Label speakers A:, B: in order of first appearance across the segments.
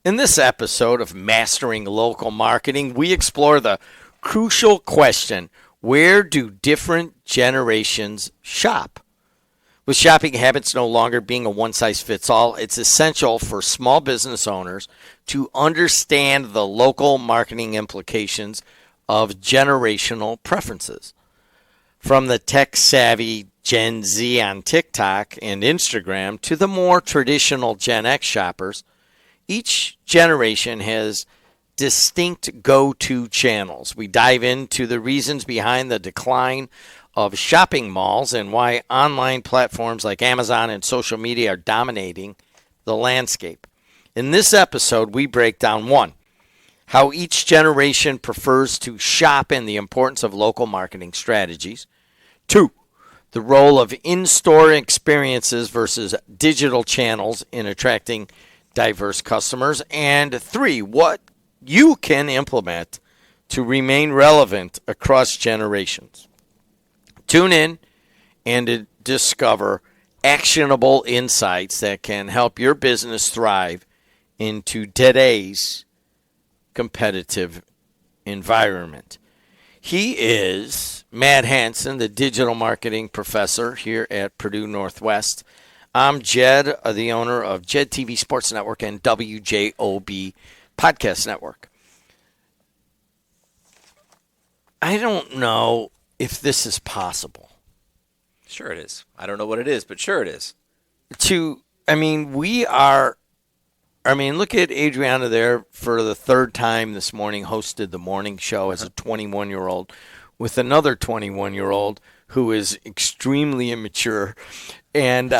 A: In this episode of Mastering Local Marketing, we explore the crucial question, where do different generations shop? With shopping habits no longer being a one-size-fits-all, it's essential for small business owners to understand the local marketing implications of generational preferences. From the tech-savvy Gen Z on TikTok and Instagram to the more traditional Gen X shoppers, each generation has distinct go-to channels. We dive into the reasons behind the decline of shopping malls and why online platforms like Amazon and social media are dominating the landscape. In this episode, we break down one, how each generation prefers to shop and the importance of local marketing strategies. Two, the role of in-store experiences versus digital channels in attracting diverse customers. And three, what you can implement to remain relevant across generations. Tune in and discover actionable insights that can help your business thrive into today's competitive environment. He is Matt Hansen, the digital marketing professor here at Purdue Northwest. I'm Jed, the owner of Jed TV Sports Network and WJOB Podcast Network. I don't know if this is possible.
B: Sure it is. I don't know what it is, but sure it is.
A: Look at Adriana there for the third time this morning, hosted the morning show as a 21-year-old with another 21-year-old who is extremely immature. And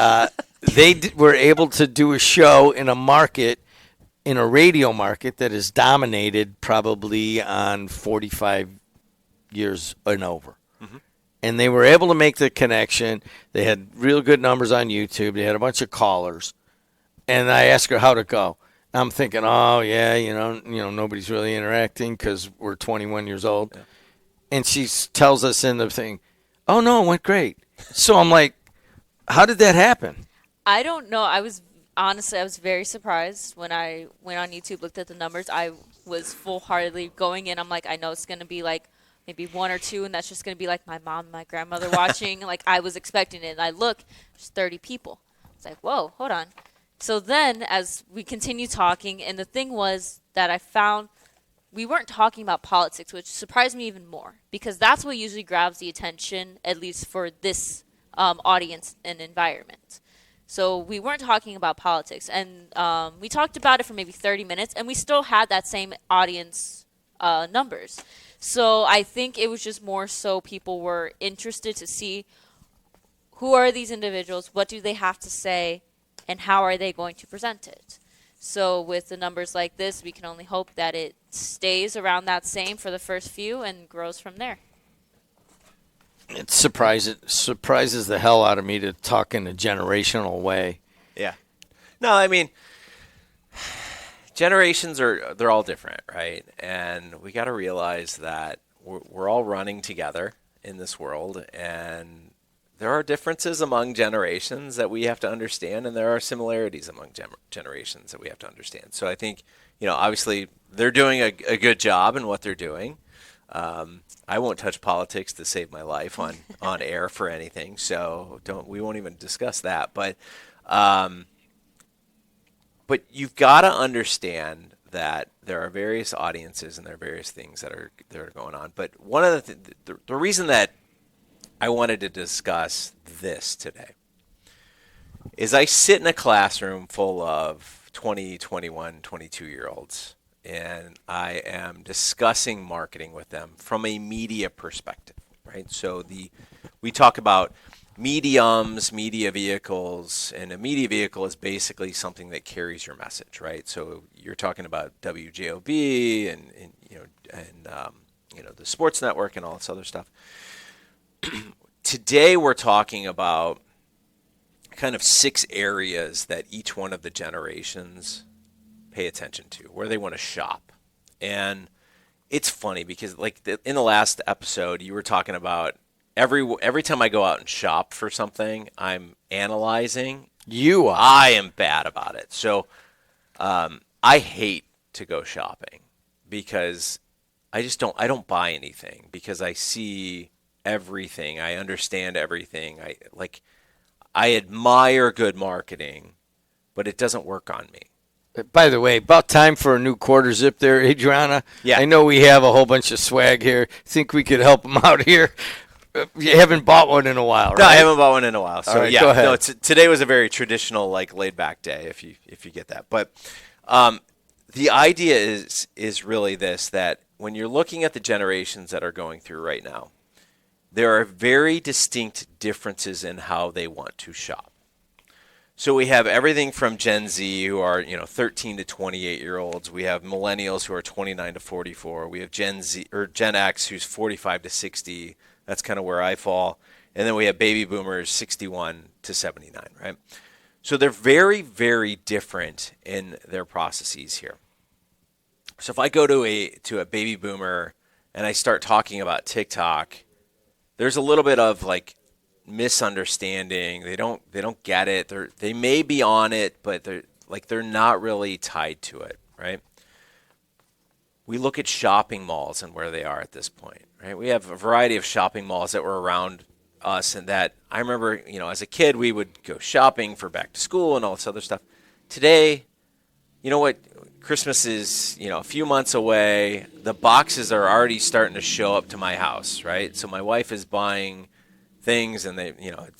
A: they were able to do a show in a market, in a radio market that is dominated probably on 45 years and over. Mm-hmm. And they were able to make the connection. They had real good numbers on YouTube. They had a bunch of callers. And I asked her how'd it go. I'm thinking, oh, yeah, nobody's really interacting because we're 21 years old. Yeah. And she tells us in the thing, oh, no, it went great. So I'm like, how did that happen?
C: I don't know. I was very surprised when I went on YouTube, looked at the numbers. I was full-heartedly going in. I'm like, I know it's going to be like maybe one or two, and that's just going to be like my mom and my grandmother watching. Like I was expecting it. And I look, there's 30 people. It's like, whoa, hold on. So then as we continue talking, and the thing was that I found we weren't talking about politics, which surprised me even more because that's what usually grabs the attention, at least for this audience and environment. So we weren't talking about politics, and we talked about it for maybe 30 minutes, and we still had that same audience numbers. So I think it was just more so people were interested to see who are these individuals, what do they have to say, and how are they going to present it. So with the numbers like this, we can only hope that it stays around that same for the first few and grows from there.
A: It surprises the hell out of me to talk in a generational way.
B: Yeah. No, I mean, generations they're all different, right? And we got to realize that we're all running together in this world, and there are differences among generations that we have to understand, and there are similarities among generations that we have to understand. So I think, obviously they're doing a good job in what they're doing. I won't touch politics to save my life on air for anything, so we won't even discuss that. But you've got to understand that there are various audiences and there are various things that are going on. But one of the reason that I wanted to discuss this today is I sit in a classroom full of 20, 21, 22-year-olds, and I am discussing marketing with them from a media perspective, right? So we talk about mediums, media vehicles, and a media vehicle is basically something that carries your message, right? So you're talking about WJOB and the sports network and all this other stuff. Today we're talking about kind of 6 areas that each one of the generations pay attention to, where they want to shop. And it's funny because in the last episode you were talking about every time I go out and shop for something, I'm analyzing.
A: You are.
B: I am bad about it. So I hate to go shopping because I don't buy anything because I see everything. I understand everything. I admire good marketing, but it doesn't work on me.
A: By the way, about time for a new quarter zip there, Adriana.
B: Yeah.
A: I know we have a whole bunch of swag here. Think we could help them out here. You haven't bought one in a while, right?
B: No, I haven't bought one in a while. So
A: All right,
B: yeah,
A: go ahead.
B: no. Today was a very traditional, like laid back day, if you get that. But the idea is really this: that when you're looking at the generations that are going through right now, there are very distinct differences in how they want to shop. So we have everything from Gen Z, who are 13 to 28-year-olds. We have millennials who are 29 to 44. We have Gen X, who's 45 to 60. That's kind of where I fall. And then we have baby boomers, 61 to 79, right? So they're very, very different in their processes here. So if I go to a baby boomer and I start talking about TikTok, there's a little bit of like misunderstanding. They don't get it. They may be on it, but they're not really tied to it, right? We look at shopping malls and where they are at this point, right? We have a variety of shopping malls that were around us, and that I remember, as a kid, we would go shopping for back to school and all this other stuff. Today, you know what? Christmas is, a few months away. The boxes are already starting to show up to my house, right? So my wife is buying things, and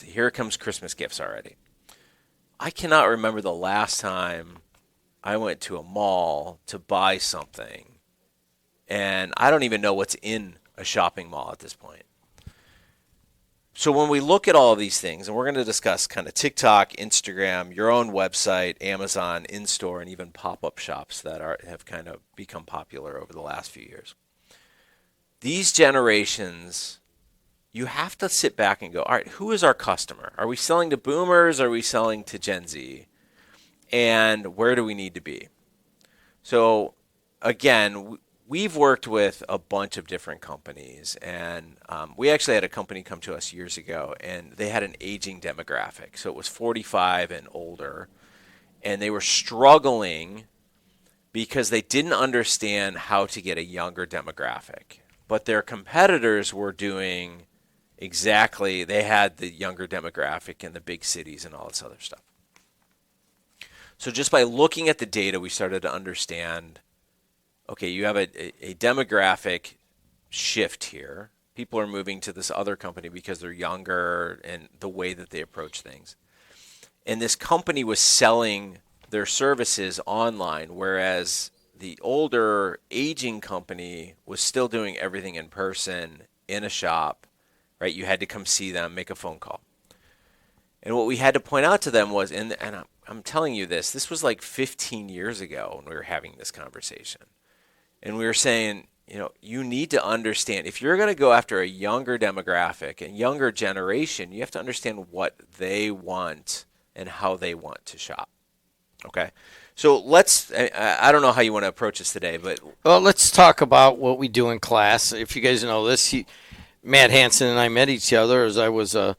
B: here comes Christmas gifts already. I cannot remember the last time I went to a mall to buy something, and I don't even know what's in a shopping mall at this point. So when we look at all of these things, and we're going to discuss kind of TikTok, Instagram, your own website, Amazon, in-store, and even pop-up shops that have kind of become popular over the last few years. These generations, you have to sit back and go, all right, who is our customer? Are we selling to boomers? Are we selling to Gen Z? And where do we need to be? So again, we've worked with a bunch of different companies, and we actually had a company come to us years ago, and they had an aging demographic. So it was 45 and older, and they were struggling because they didn't understand how to get a younger demographic. But their competitors were doing exactly, they had the younger demographic in the big cities and all this other stuff. So just by looking at the data, we started to understand, okay, you have a demographic shift here. People are moving to this other company because they're younger and the way that they approach things. And this company was selling their services online, whereas the older aging company was still doing everything in person in a shop, right? You had to come see them, make a phone call. And what we had to point out to them was, and I'm telling you this was like 15 years ago when we were having this conversation. And we were saying, you need to understand, if you're going to go after a younger demographic and younger generation, you have to understand what they want and how they want to shop. Okay? So I don't know how you want to approach this today, but.
A: Well, let's talk about what we do in class. If you guys know this, Matt Hansen and I met each other as I was a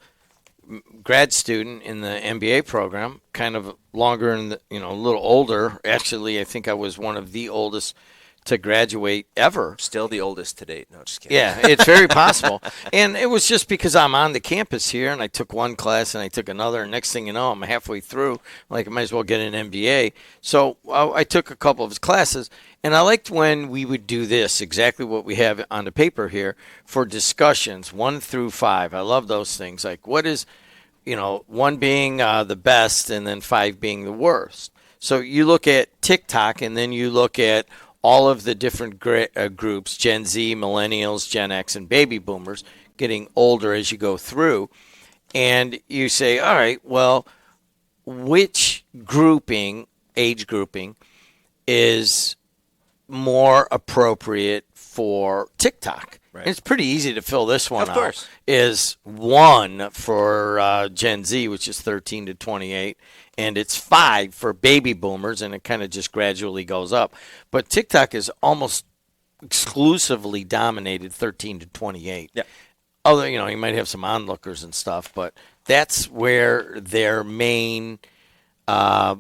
A: grad student in the MBA program, kind of longer and a little older. Actually, I think I was one of the oldest to graduate ever.
B: Still the oldest to date. No, just kidding.
A: Yeah, it's very possible. And it was just because I'm on the campus here, and I took one class and I took another, and next thing you know, I'm halfway through. Like, I might as well get an MBA. So I took a couple of his classes, and I liked when we would do this, exactly what we have on the paper here, for discussions, 1 through 5. I love those things. Like, what is, 1 being the best and then 5 being the worst. So you look at TikTok, and then you look at all of the different groups, Gen Z, millennials, Gen X, and baby boomers, getting older as you go through. And you say, all right, well, which age grouping, is more appropriate for TikTok?
B: Right.
A: It's pretty easy to fill this one
B: Of
A: out.
B: course.
A: Is 1 for Gen Z, which is 13 to 28, and it's 5 for baby boomers, and it kind of just gradually goes up. But TikTok is almost exclusively dominated 13 to 28.
B: Yeah.
A: Although, you might have some onlookers and stuff, but that's where their main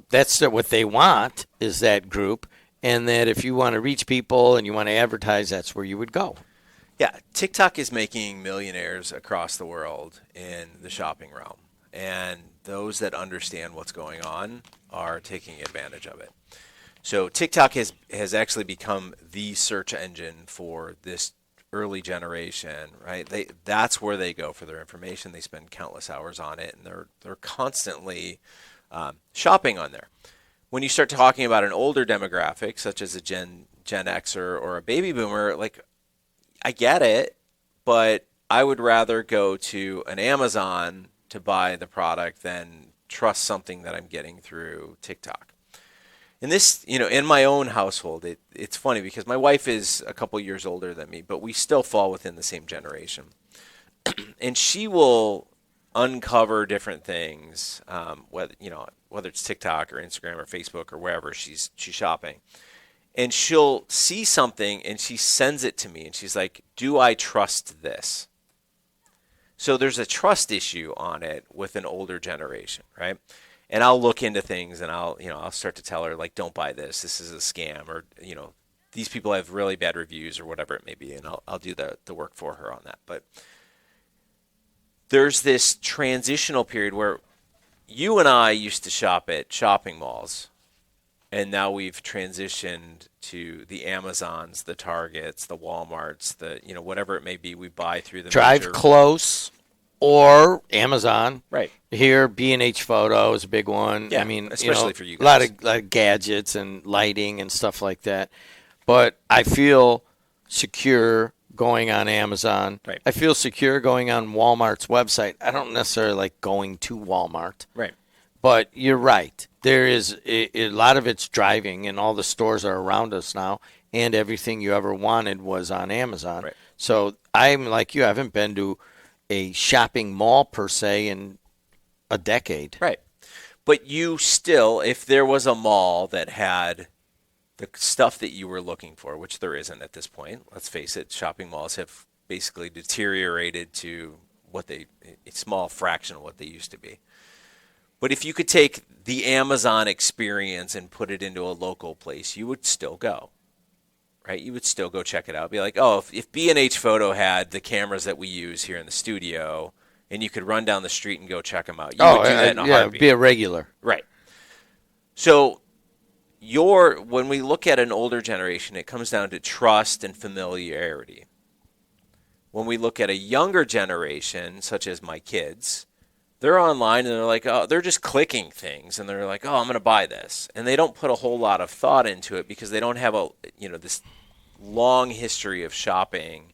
A: That's what they want, is that group. And that if you want to reach people and you want to advertise, that's where you would go.
B: Yeah, TikTok is making millionaires across the world in the shopping realm. And those that understand what's going on are taking advantage of it. So TikTok has actually become the search engine for this early generation, right? That's where they go for their information. They spend countless hours on it, and they're constantly shopping on there. When you start talking about an older demographic, such as a Gen X or a baby boomer, like, I get it, but I would rather go to an Amazon to buy the product than trust something that I'm getting through TikTok. And this, in my own household, it's funny because my wife is a couple years older than me, but we still fall within the same generation. And she will uncover different things, whether it's TikTok or Instagram or Facebook or wherever she's shopping. And she'll see something and she sends it to me and she's like, do I trust this? So there's a trust issue on it with an older generation, right? And I'll look into things and I'll start to tell her, like, don't buy this. This is a scam, or, these people have really bad reviews or whatever it may be. And I'll do the work for her on that. But there's this transitional period where you and I used to shop at shopping malls. And now we've transitioned to the Amazons, the Targets, the Walmarts, whatever it may be, we buy through the
A: Drive Close or Amazon.
B: Right.
A: Here, B&H Photo is a big one.
B: Yeah,
A: I mean,
B: especially for you
A: guys.
B: A
A: lot of gadgets and lighting and stuff like that. But I feel secure going on Amazon.
B: Right.
A: I feel secure going on Walmart's website. I don't necessarily like going to Walmart.
B: Right.
A: But you're right. There is a lot of it's driving, and all the stores are around us now, and everything you ever wanted was on Amazon.
B: Right.
A: So I'm like you. I haven't been to a shopping mall per se in a decade.
B: Right. But you still, if there was a mall that had the stuff that you were looking for, which there isn't at this point, let's face it, shopping malls have basically deteriorated to a small fraction of what they used to be. But if you could take the Amazon experience and put it into a local place, you would still go, right? You would still go check it out. Be like, oh, if B&H Photo had the cameras that we use here in the studio, and you could run down the street and go check them out, you would do that in a heartbeat.
A: Be a regular.
B: Right. So when we look at an older generation, it comes down to trust and familiarity. When we look at a younger generation, such as my kids, they're online and they're like, oh, they're just clicking things and they're like, oh, I'm going to buy this. And they don't put a whole lot of thought into it because they don't have this long history of shopping.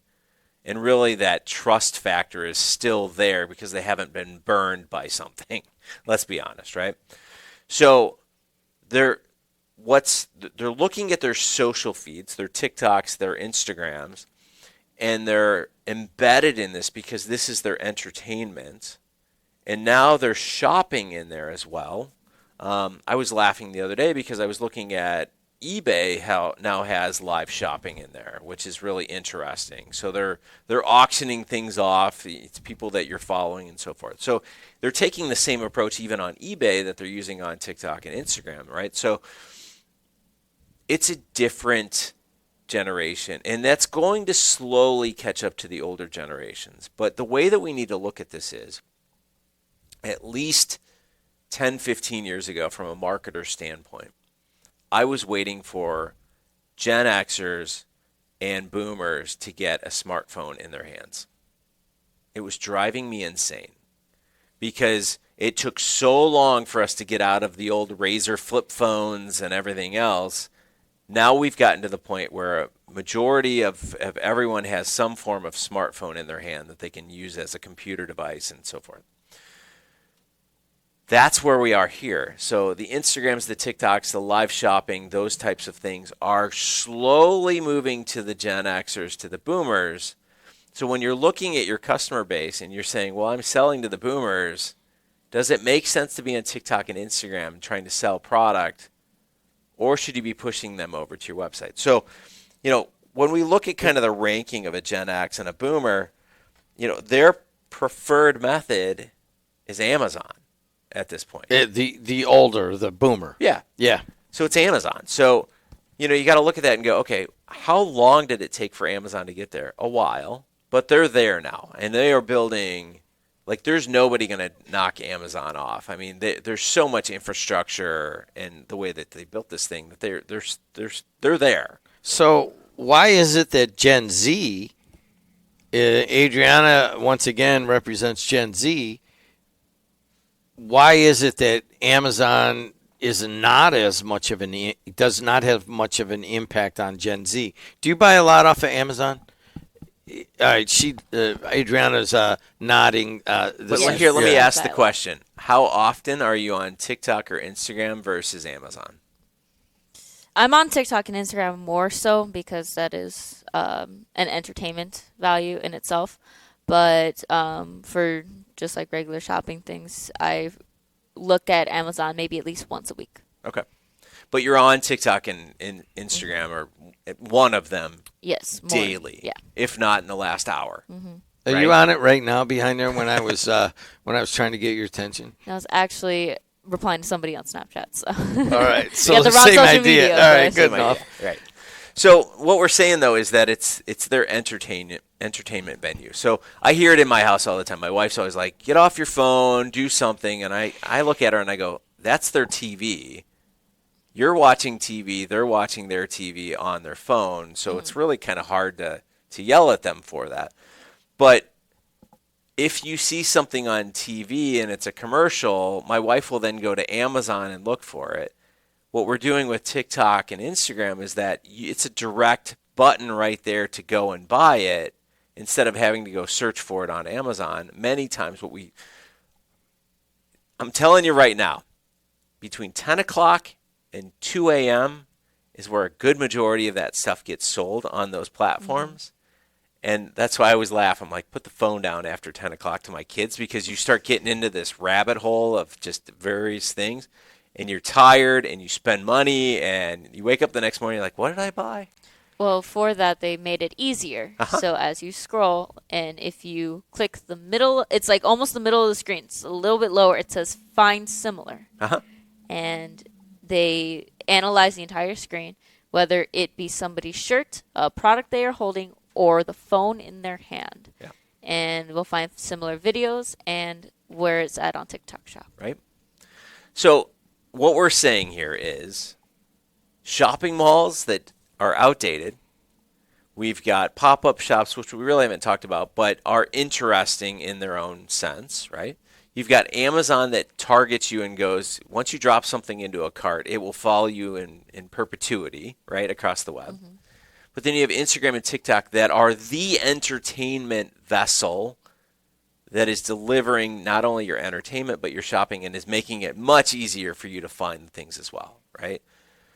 B: And really that trust factor is still there because they haven't been burned by something. Let's be honest, right? So they're looking at their social feeds, their TikToks, their Instagrams, and they're embedded in this because this is their entertainment. And now they're shopping in there as well. I was laughing the other day because I was looking at eBay now has live shopping in there, which is really interesting. So they're auctioning things off. It's people that you're following and so forth. So they're taking the same approach even on eBay that they're using on TikTok and Instagram, right? So it's a different generation, and that's going to slowly catch up to the older generations. But the way that we need to look at this is, at least 10, 15 years ago, from a marketer standpoint, I was waiting for Gen Xers and boomers to get a smartphone in their hands. It was driving me insane because it took so long for us to get out of the old Razor flip phones and everything else. Now we've gotten to the point where a majority of everyone has some form of smartphone in their hand that they can use as a computer device and so forth. That's where we are here. So the Instagrams, the TikToks, the live shopping, those types of things are slowly moving to the Gen Xers, to the boomers. So when you're looking at your customer base and you're saying, well, I'm selling to the boomers, does it make sense to be on TikTok and Instagram trying to sell product, or should you be pushing them over to your website? So, when we look at kind of the ranking of a Gen X and a boomer, their preferred method is Amazon. at this point.
A: The older, the boomer.
B: Yeah.
A: Yeah.
B: So it's Amazon. So, you got to look at that and go, okay, how long did it take for Amazon to get there? A while, but they're there now, and they are building. Like, there's nobody going to knock Amazon off. I mean, there's so much infrastructure and the way that they built this thing that they're there.
A: So why is it that Gen Z, Adriana once again represents Gen Z, why is it that Amazon is not as much of does not have much of an impact on Gen Z? Do you buy a lot off of Amazon? All right, Adriana's nodding.
B: But here, let me ask the question: how often are you on TikTok or Instagram versus Amazon?
C: I'm on TikTok and Instagram more so because that is an entertainment value in itself. But for just like regular shopping things, I look at Amazon maybe at least once a week.
B: Okay. But you're on TikTok and Instagram or one of them daily, if not in the last hour.
C: Mm-hmm.
A: Are you on it right now behind there when I was trying to get your attention?
C: I was actually replying to somebody on Snapchat. So.
A: All right. So
C: the wrong
A: same
C: social
A: idea.
C: media,
A: All right, good enough.
B: Right. So what we're saying, though, is that it's their entertainment venue. So I hear it in my house all the time. My wife's always like, get off your phone, do something. And I look at her and I go, that's their TV. You're watching TV. They're watching their TV on their phone. So it's really kind of hard to yell at them for that. But if you see something on TV and it's a commercial, my wife will then go to Amazon and look for it. What we're doing with TikTok and Instagram is that it's a direct button right there to go and buy it instead of having to go search for it on Amazon. Many times I'm telling you right now, between 10 o'clock and 2 a.m. is where a good majority of that stuff gets sold on those platforms. And that's why I always laugh. I'm like, put the phone down after 10 o'clock to my kids, because you start getting into this rabbit hole of just various things. And you're tired, and you spend money, and you wake up the next morning, you're like, what did I buy?
C: Well, for that, they made it easier. So as you scroll, and if you click the middle, it's like almost the middle of the screen. It's a little bit lower. It says Find Similar. And they analyze the entire screen, whether it be somebody's shirt, a product they are holding, or the phone in their hand.
B: Yeah.
C: And we'll find similar videos and where it's at on TikTok Shop.
B: Right. So what we're saying here is shopping malls that are outdated. We've got pop-up shops, which we really haven't talked about, but are interesting in their own sense, right? You've got Amazon that targets you and goes, once you drop something into a cart, it will follow you in perpetuity, right, across the web. But then you have Instagram and TikTok that are the entertainment vessel that is delivering not only your entertainment but your shopping, and is making it much easier for you to find things as well, right?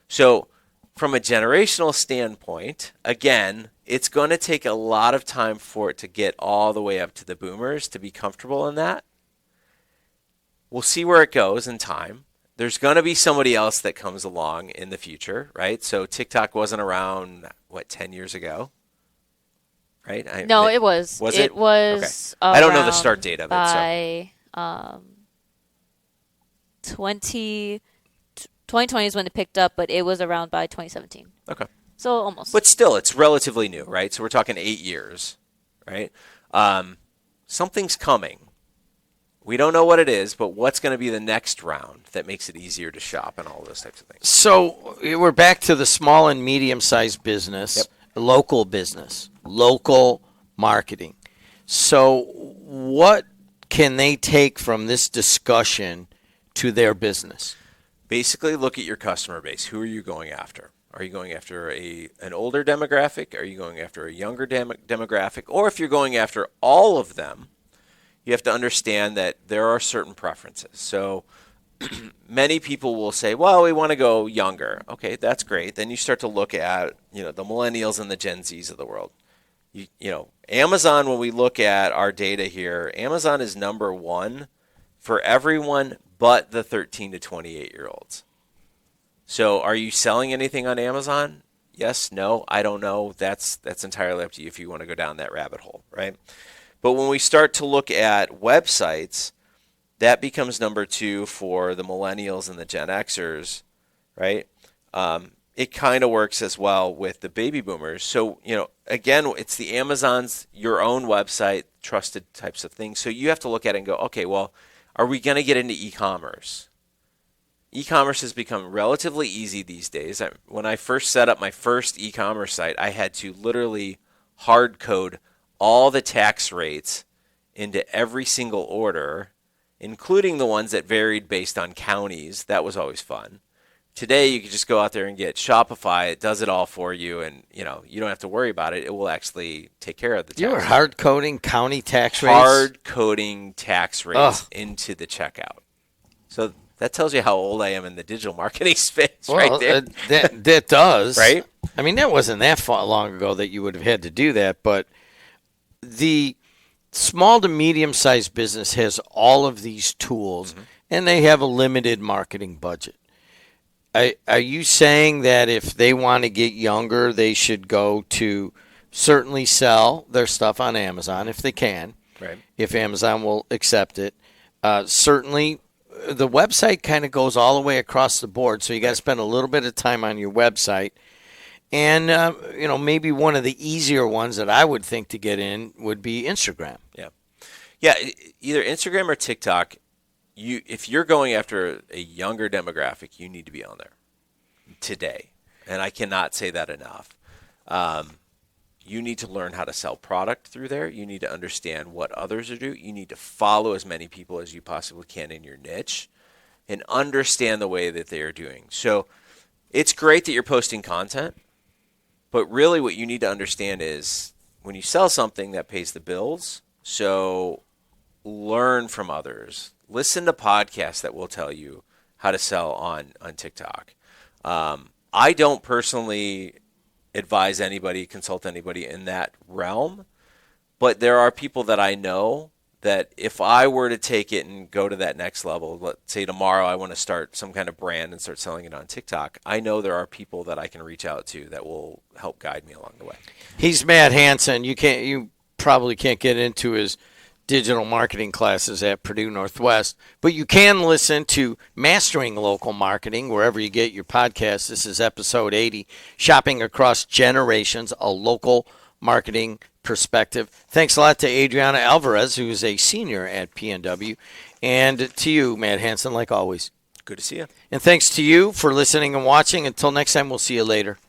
B: So from a generational standpoint, again, it's going to take a lot of time for it to get all the way up to the boomers to be comfortable in that. We'll see where it goes in time. There's going to be somebody else that comes along in the future, right? So TikTok wasn't around, 10 years ago? Right?
C: It was.
B: Was
C: it? Was.
B: Okay. I don't know the start date of
C: it. By 2020 is when it picked up, but it was around by 2017.
B: Okay.
C: So almost.
B: But still, it's relatively new, right? So we're talking 8 years, right? Something's coming. We don't know what it is, but what's going to be the next round that makes it easier to shop and all those types of things?
A: So we're back to the small and medium-sized business, local business, local marketing. So what can they take from this discussion to their business?
B: Basically, look at your customer base. Who are you going after? Are you going after an older demographic? Are you going after a younger demographic? Or if you're going after all of them, you have to understand that there are certain preferences. So many people will say, well, we want to go younger. Okay, that's great. Then you start to look at, the millennials and the Gen Zs of the world. Amazon, when we look at our data here, Amazon is number one for everyone but the 13 to 28-year-olds. So are you selling anything on Amazon? Yes, no, I don't know. That's entirely up to you if you want to go down that rabbit hole, right? But when we start to look at websites, that becomes number 2 for the millennials and the Gen Xers, right? It kind of works as well with the baby boomers. So, again, it's the Amazon's, your own website, trusted types of things. So you have to look at it and go, okay, well, are we going to get into e-commerce? E-commerce has become relatively easy these days. When I first set up my first e-commerce site, I had to literally hard code all the tax rates into every single order, including the ones that varied based on counties. That was always fun. Today, you can just go out there and get Shopify. It does it all for you, and you don't have to worry about it. It will actually take care of the tax.
A: You were hard coding county tax rates?
B: Hard coding tax rates into the checkout. So that tells you how old I am in the digital marketing space, right there.
A: That does.
B: Right?
A: I mean, that wasn't that long ago that you would have had to do that, but the small to medium-sized business has all of these tools, and they have a limited marketing budget. Are you saying that if they want to get younger, they should go to certainly sell their stuff on Amazon if they can,
B: right?
A: If Amazon will accept it? Certainly, the website kind of goes all the way across the board, so you got to spend a little bit of time on your website. And, maybe one of the easier ones that I would think to get in would be Instagram.
B: Yeah, either Instagram or TikTok. If you're going after a younger demographic, you need to be on there today. And I cannot say that enough. You need to learn how to sell product through there. You need to understand what others are doing. You need to follow as many people as you possibly can in your niche and understand the way that they are doing. So it's great that you're posting content, but really what you need to understand is when you sell something that pays the bills, so learn from others. Listen to podcasts that will tell you how to sell on TikTok. I don't personally advise anybody, consult anybody in that realm, but there are people that I know that if I were to take it and go to that next level, let's say tomorrow I want to start some kind of brand and start selling it on TikTok, I know there are people that I can reach out to that will help guide me along the way.
A: He's Matt Hansen. You probably can't get into his digital marketing classes at Purdue Northwest, but you can listen to Mastering Local Marketing wherever you get your podcasts. This is episode 80, Shopping Across Generations, a Local Marketing Perspective. Thanks a lot to Adriana Alvarez, who is a senior at PNW, and to you, Matt Hansen, like always.
B: Good to see you.
A: And thanks to you for listening and watching. Until next time, we'll see you later.